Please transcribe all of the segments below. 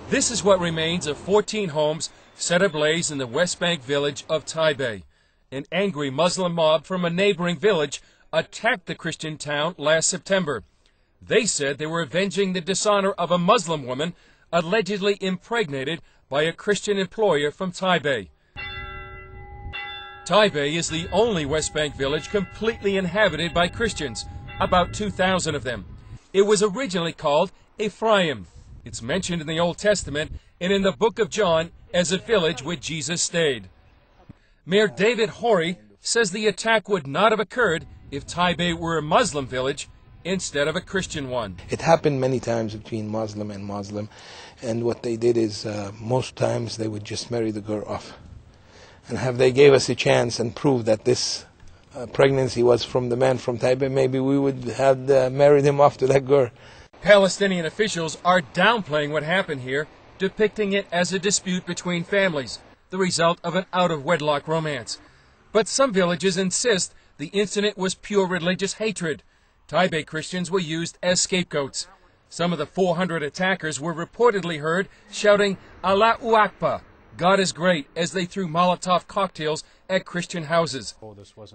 This is what remains of 14 homes set ablaze in the West Bank village of Taibeh. An angry Muslim mob from a neighboring village attacked the Christian town last September. They said they were avenging the dishonor of a Muslim woman allegedly impregnated by a Christian employer from Taibeh. Taibeh is the only West Bank village completely inhabited by Christians, about 2,000 of them. It was originally called Ephraim. It's mentioned in the Old Testament and in the book of John as a village where Jesus stayed. Mayor David Horry says the attack would not have occurred if Taibeh were a Muslim village instead of a Christian one. It happened many times between Muslim and Muslim, and what they did is most times they would just marry the girl off. And have they gave us a chance and proved that this pregnancy was from the man from Taibeh, maybe we would have married him off to that girl. Palestinian officials are downplaying what happened here, depicting it as a dispute between families, the result of an out-of-wedlock romance. But some villages insist the incident was pure religious hatred. Taibeh Christians were used as scapegoats. Some of the 400 attackers were reportedly heard shouting, "Allahu Akbar," God is great, as they threw Molotov cocktails at Christian houses.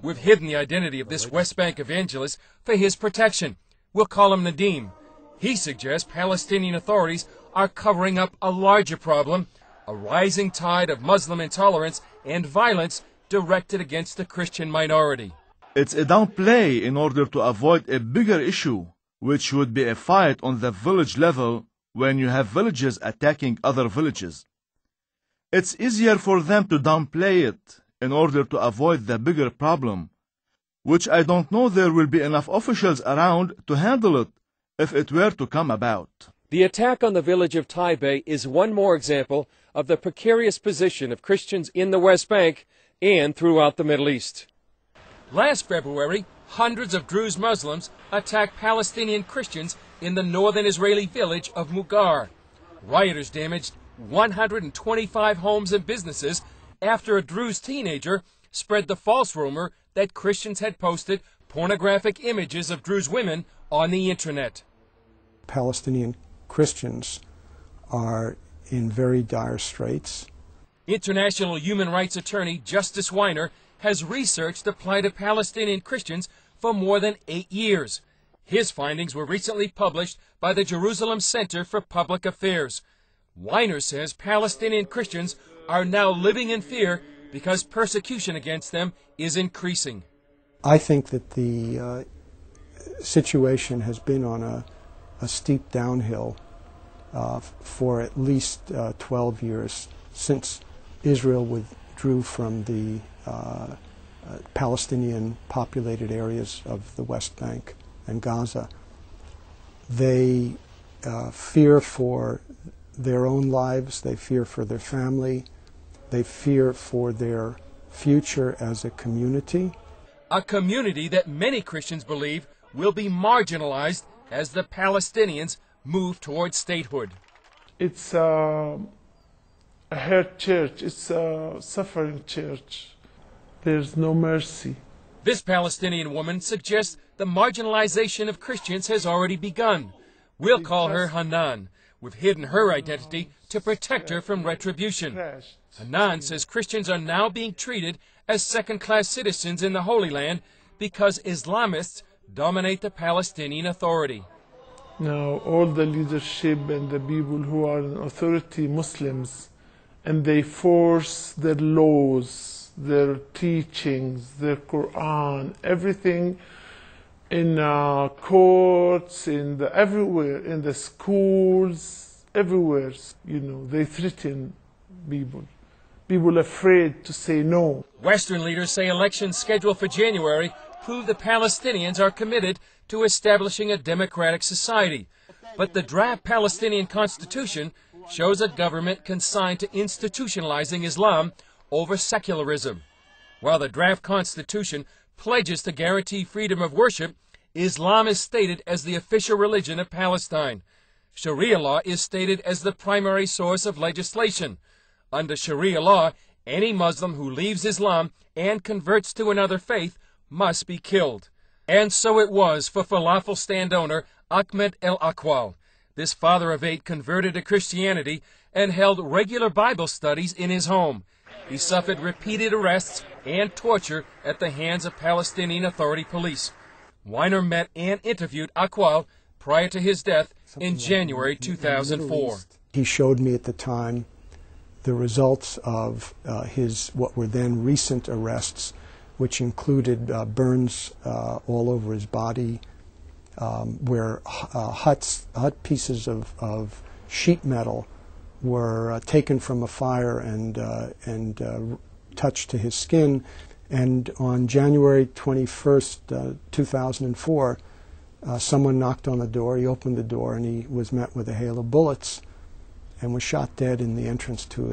We've hidden the identity of this West Bank evangelist for his protection. We'll call him Nadim. He suggests Palestinian authorities are covering up a larger problem, a rising tide of Muslim intolerance and violence directed against the Christian minority. It's a downplay in order to avoid a bigger issue, which would be a fight on the village level when you have villages attacking other villages. It's easier for them to downplay it in order to avoid the bigger problem, which I don't know there will be enough officials around to handle it if it were to come about. The attack on the village of Taibeh is one more example of the precarious position of Christians in the West Bank and throughout the Middle East. Last February, hundreds of Druze Muslims attacked Palestinian Christians in the northern Israeli village of Mugar. Rioters damaged 125 homes and businesses after a Druze teenager spread the false rumor that Christians had posted pornographic images of Druze women on the internet. Palestinian Christians are in very dire straits. International human rights attorney Justice Weiner has researched the plight of Palestinian Christians for more than 8 years. His findings were recently published by the Jerusalem Center for Public Affairs. Weiner says Palestinian Christians are now living in fear because persecution against them is increasing. I think that the situation has been on a steep downhill for at least 12 years since Israel withdrew from the Palestinian populated areas of the West Bank and Gaza. They fear for their own lives, they fear for their family, they fear for their future as a community. A community that many Christians believe will be marginalized as the Palestinians move towards statehood. It's a hurt church, it's a suffering church. There's no mercy. This Palestinian woman suggests the marginalization of Christians has already begun. We'll call her Hanan. We've hidden her identity to protect her from retribution. Hanan says Christians are now being treated as second-class citizens in the Holy Land because Islamists dominate the Palestinian Authority. Now all the leadership and the people who are in authority, Muslims, and they force their laws, their teachings, their Quran, everything in courts, everywhere, in the schools, everywhere, you know, they threaten people. People afraid to say no. Western leaders say elections scheduled for January prove the Palestinians are committed to establishing a democratic society. But the draft Palestinian constitution shows a government consigned to institutionalizing Islam over secularism. While the draft constitution pledges to guarantee freedom of worship, Islam is stated as the official religion of Palestine. Sharia law is stated as the primary source of legislation. Under Sharia law, any Muslim who leaves Islam and converts to another faith must be killed. And so it was for falafel stand owner Ahmed El Akwal. This father of 8 converted to Christianity and held regular Bible studies in his home. He suffered repeated arrests and torture at the hands of Palestinian Authority police. Weiner met and interviewed Aqwal prior to his death in January 2004. He showed me at the time the results of his what were then recent arrests, which included burns all over his body, where hut pieces of sheet metal were taken from a fire and touched to his skin. And on January 21st, 2004, someone knocked on the door. He opened the door, and he was met with a hail of bullets, and was shot dead in the entrance to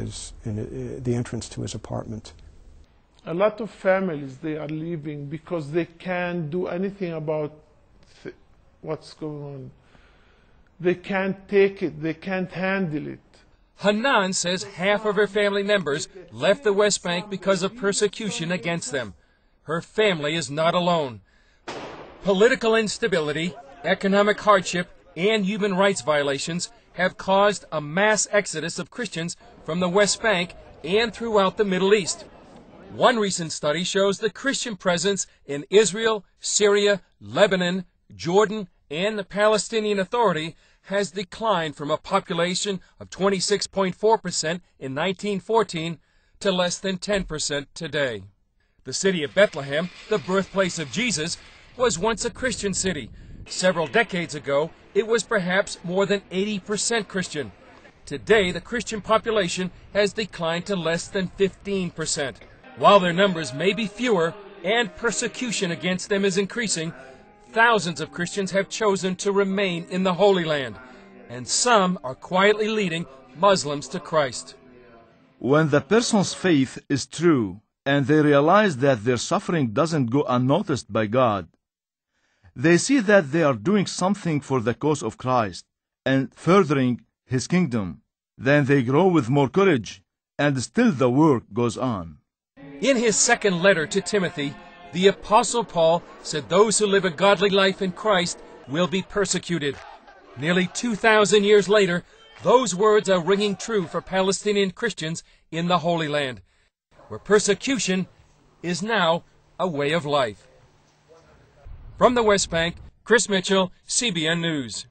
his apartment. A lot of families, they are leaving because they can't do anything about what's going on. They can't take it. They can't handle it. Hanan says half of her family members left the West Bank because of persecution against them. Her family is not alone. Political instability, economic hardship, and human rights violations have caused a mass exodus of Christians from the West Bank and throughout the Middle East. One recent study shows the Christian presence in Israel, Syria, Lebanon, Jordan, and the Palestinian Authority has declined from a population of 26.4% in 1914 to less than 10% today. The city of Bethlehem, the birthplace of Jesus, was once a Christian city. Several decades ago, it was perhaps more than 80% Christian. Today, the Christian population has declined to less than 15%. While their numbers may be fewer and persecution against them is increasing, thousands of Christians have chosen to remain in the Holy Land, and some are quietly leading Muslims to Christ. When the person's faith is true and they realize that their suffering doesn't go unnoticed by God, they see that they are doing something for the cause of Christ and furthering His kingdom. Then they grow with more courage, and still the work goes on. In his second letter to Timothy, the Apostle Paul said those who live a godly life in Christ will be persecuted. Nearly 2,000 years later, those words are ringing true for Palestinian Christians in the Holy Land, where persecution is now a way of life. From the West Bank, Chris Mitchell, CBN News.